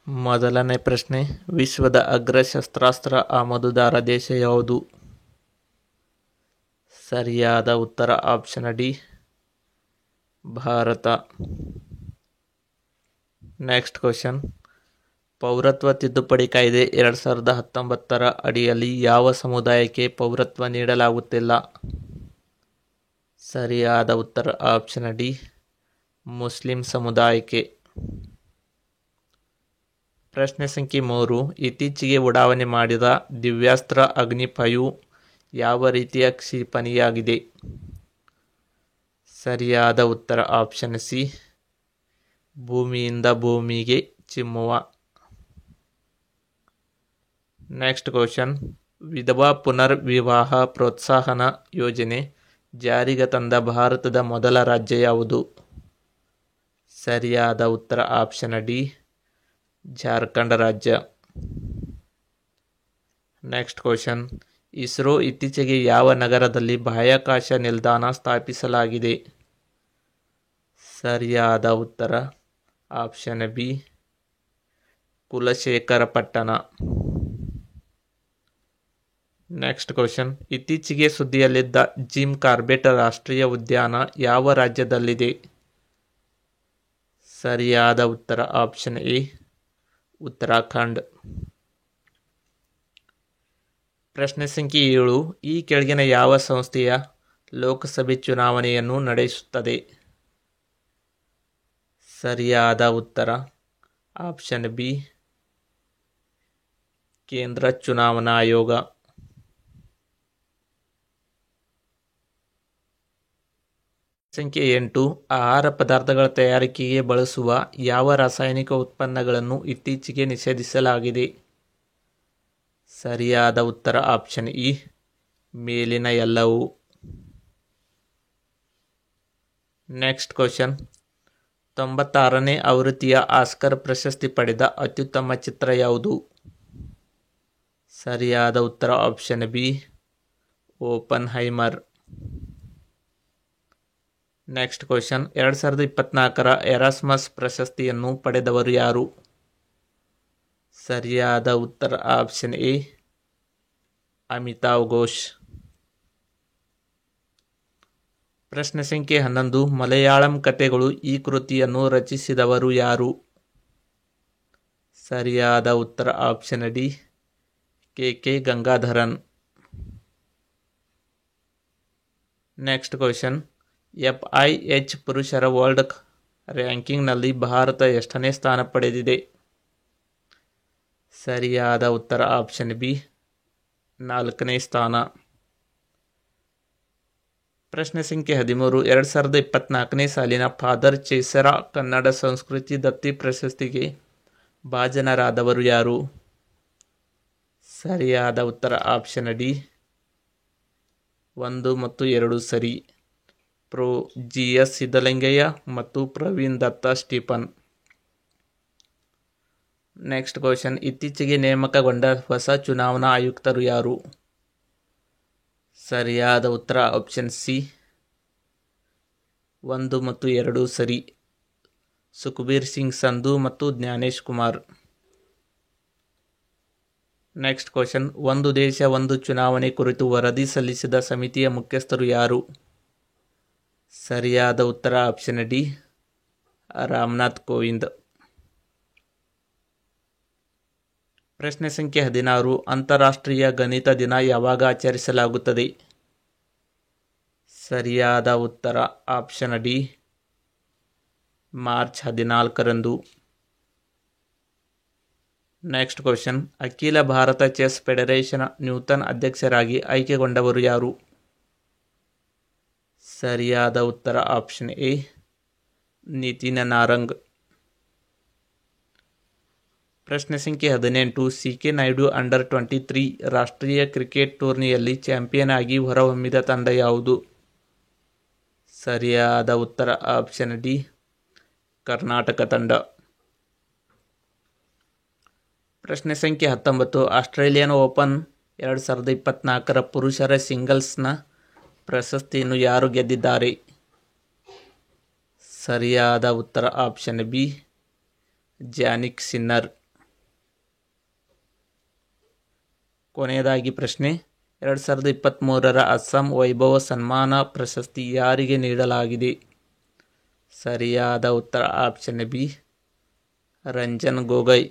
ಮೊದಲನೇ ಪ್ರಶ್ನೆ, ವಿಶ್ವದ ಅಗ್ರ ಶಸ್ತ್ರಾಸ್ತ್ರ ಆಮದುದಾರ ದೇಶ ಯಾವುದು? ಸರಿಯಾದ ಉತ್ತರ option D, Bharat. Next question, ಪೌರತ್ವ ತಿದ್ದುಪಡಿ ಕಾಯ್ದೆ 2019 ಅಡಿಯಲ್ಲಿ ಯಾವ ಸಮುದಾಯಕ್ಕೆ ಪೌರತ್ವ ನೀಡಲಾಗುತ್ತಿಲ್ಲ? ಸರಿಯಾದ ಉತ್ತರ ಆಪ್ಷನ್ ಡಿ, ಮುಸ್ಲಿಂ ಸಮುದಾಯಕ್ಕೆ. ಪ್ರಶ್ನೆ ಸಂಖ್ಯೆ 3, ಇತ್ತೀಚೆಗೆ ಉಡಾವಣೆ ಮಾಡಿದ ದಿವ್ಯಾಸ್ತ್ರ ಅಗ್ನಿ-5 ಯಾವ ರೀತಿಯ ಕ್ಷಿಪಣಿಯಾಗಿದೆ? ಸರಿಯಾದ ಉತ್ತರ ಆಪ್ಷನ್ ಸಿ, ಭೂಮಿಯಿಂದ ಭೂಮಿಗೆ ಚಿಮ್ಮುವ. ನೆಕ್ಸ್ಟ್ ಕ್ವಶನ್, ವಿಧವಾ ಪುನರ್ವಿವಾಹ ಪ್ರೋತ್ಸಾಹನ ಯೋಜನೆ ಜಾರಿಗೆ ತಂದ ಭಾರತದ ಮೊದಲ ರಾಜ್ಯ ಯಾವುದು? ಸರಿಯಾದ ಉತ್ತರ ಆಪ್ಷನ್ ಡಿ, ಜಾರ್ಖಂಡ್ ರಾಜ್ಯ. ನೆಕ್ಸ್ಟ್ ಕ್ವಶನ್, ಇಸ್ರೋ ಇತ್ತೀಚೆಗೆ ಯಾವ ನಗರದಲ್ಲಿ ಬಾಹ್ಯಾಕಾಶ ನಿಲ್ದಾಣ ಸ್ಥಾಪಿಸಲಾಗಿದೆ? ಸರಿಯಾದ ಉತ್ತರ option B, Kulasekarapattinam. Next question, ಇತ್ತೀಚೆಗೆ ಸುದ್ದಿಯಲ್ಲಿದ್ದ ಜಿಮ್ ಕಾರ್ಬೆಟ್ ರಾಷ್ಟ್ರೀಯ ಉದ್ಯಾನ ಯಾವ ರಾಜ್ಯದಲ್ಲಿದೆ? ಸರಿಯಾದ ಉತ್ತರ ಆಪ್ಷನ್ ಎ, ಉತ್ತರಾಖಂಡ್. ಪ್ರಶ್ನೆ ಸಂಖ್ಯೆ 7, ಈ ಕೆಳಗಿನ ಯಾವ ಸಂಸ್ಥೆಯ ಲೋಕಸಭೆ ಚುನಾವಣೆಯನ್ನು ನಡೆಸುತ್ತದೆ? ಸರಿಯಾದ ಉತ್ತರ ಆಪ್ಷನ್ ಬಿ, ಕೇಂದ್ರ ಚುನಾವಣಾ ಆಯೋಗ. ಸಂಖ್ಯೆ 8, ಆಹಾರ ಪದಾರ್ಥಗಳ ತಯಾರಿಕೆಗೆ ಬಳಸುವ ಯಾವ ರಾಸಾಯನಿಕ ಉತ್ಪನ್ನಗಳನ್ನು ಇತ್ತೀಚೆಗೆ ನಿಷೇಧಿಸಲಾಗಿದೆ? ಸರಿಯಾದ ಉತ್ತರ ಆಪ್ಷನ್ ಇ, ಮೇಲಿನ ಎಲ್ಲವೂ. ನೆಕ್ಸ್ಟ್ ಕ್ವಶನ್, 96ನೇ ಆವೃತ್ತಿಯ ಆಸ್ಕರ್ ಪ್ರಶಸ್ತಿ ಪಡೆದ ಅತ್ಯುತ್ತಮ ಚಿತ್ರ ಯಾವುದು? ಸರಿಯಾದ ಉತ್ತರ option B, Oppenheimer. Next question, 2024ರ ಎರಾಸ್ಮಸ್ ಪ್ರಶಸ್ತಿಯನ್ನು ಪಡೆದವರು ಯಾರು? ಸರಿಯಾದ ಉತ್ತರ ಆಪ್ಷನ್ ಎ, ಅಮಿತಾವ್ ಘೋಷ್. ಪ್ರಶ್ನೆ ಸಂಖ್ಯೆ 11, ಮಲಯಾಳಂ ಕಥೆಗಳು ಈ ಕೃತಿಯನ್ನು ರಚಿಸಿದವರು ಯಾರು? ಸರಿಯಾದ ಉತ್ತರ option D, K Gangadharan. Next question, FIH ಪುರುಷರ ವರ್ಲ್ಡ್ ರ್ಯಾಂಕಿಂಗ್ನಲ್ಲಿ ಭಾರತ ಎಷ್ಟನೇ ಸ್ಥಾನ ಪಡೆದಿದೆ? ಸರಿಯಾದ ಉತ್ತರ ಆಪ್ಷನ್ ಬಿ, 4ನೇ ಸ್ಥಾನ. ಪ್ರಶ್ನೆ ಸಂಖ್ಯೆ 13, 2024ನೇ ಸಾಲಿನ ಫಾದರ್ ಚೇಸರ ಕನ್ನಡ ಸಂಸ್ಕೃತಿ ದತ್ತಿ ಪ್ರಶಸ್ತಿಗೆ ಭಾಜನರಾದವರು ಯಾರು? ಸರಿಯಾದ ಉತ್ತರ ಆಪ್ಷನ್ ಡಿ, 1 ಮತ್ತು 2 ಸರಿ. ಪ್ರೊ GS ಸಿದ್ದಲಿಂಗಯ್ಯ ಮತ್ತು ಪ್ರವೀಣ್ ದತ್ತ ಸ್ಟೀಫನ್. ನೆಕ್ಸ್ಟ್ ಕ್ವಶನ್, ಇತ್ತೀಚೆಗೆ ನೇಮಕಗೊಂಡ ಹೊಸ ಚುನಾವಣಾ ಆಯುಕ್ತರು ಯಾರು? ಸರಿಯಾದ ಉತ್ತರ ಆಪ್ಷನ್ ಸಿ, 1 ಮತ್ತು 2 ಸರಿ. ಸುಖಬೀರ್ ಸಿಂಗ್ ಸಂಧು ಮತ್ತು ಜ್ಞಾನೇಶ್ ಕುಮಾರ್. ನೆಕ್ಸ್ಟ್ ಕ್ವಶನ್, ಒಂದು ದೇಶ ಒಂದು ಚುನಾವಣೆ ಕುರಿತು ವರದಿ ಸಲ್ಲಿಸಿದ ಸಮಿತಿಯ ಮುಖ್ಯಸ್ಥರು ಯಾರು? ಸರಿಯಾದ ಉತ್ತರ ಆಪ್ಷನ್ ಡಿ, ರಾಮನಾಥ್ ಕೋವಿಂದ್. ಪ್ರಶ್ನೆ ಸಂಖ್ಯೆ 16, ಅಂತಾರಾಷ್ಟ್ರೀಯ ಗಣಿತ ದಿನ ಯಾವಾಗ ಆಚರಿಸಲಾಗುತ್ತದೆ? ಸರಿಯಾದ ಉತ್ತರ ಆಪ್ಷನ್ ಡಿ, ಮಾರ್ಚ್ 14ರಂದು. ನೆಕ್ಸ್ಟ್ ಕ್ವಶನ್, ಅಖಿಲ ಭಾರತ ಚೆಸ್ ಫೆಡರೇಷನ್ ನೂತನ ಅಧ್ಯಕ್ಷರಾಗಿ ಆಯ್ಕೆಗೊಂಡವರು ಯಾರು? ಸರಿಯಾದ ಉತ್ತರ ಆಪ್ಷನ್ ಎ, ನಿತಿನ್ ನಾರಂಗ್. ಪ್ರಶ್ನೆ ಸಂಖ್ಯೆ 18, CK ನಾಯ್ಡು ಅಂಡರ್-23 ರಾಷ್ಟ್ರೀಯ ಕ್ರಿಕೆಟ್ ಟೂರ್ನಿಯಲ್ಲಿ ಚಾಂಪಿಯನ್ ಆಗಿ ಹೊರಹೊಮ್ಮಿದ ತಂಡ ಯಾವುದು? ಸರಿಯಾದ ಉತ್ತರ ಆಪ್ಷನ್ ಡಿ, ಕರ್ನಾಟಕ ತಂಡ. ಪ್ರಶ್ನೆ ಸಂಖ್ಯೆ 19, ಆಸ್ಟ್ರೇಲಿಯನ್ ಓಪನ್ 2024ರ ಪುರುಷರ ಸಿಂಗಲ್ಸ್ನ ಪ್ರಶಸ್ತಿಯನ್ನು ಯಾರು ಗೆದ್ದಿದ್ದಾರೆ? ಸರಿಯಾದ ಉತ್ತರ ಆಪ್ಷನ್ ಬಿ, ಜಾನಿಕ್ ಸಿನ್ನರ್. ಕೊನೆಯದಾಗಿ ಪ್ರಶ್ನೆ, 2023ರ ಅಸ್ಸಾಂ ವೈಭವ ಸನ್ಮಾನ ಪ್ರಶಸ್ತಿ ಯಾರಿಗೆ ನೀಡಲಾಗಿದೆ? ಸರಿಯಾದ ಉತ್ತರ ಆಪ್ಷನ್ ಬಿ, ರಂಜನ್ ಗೊಗೊಯ್.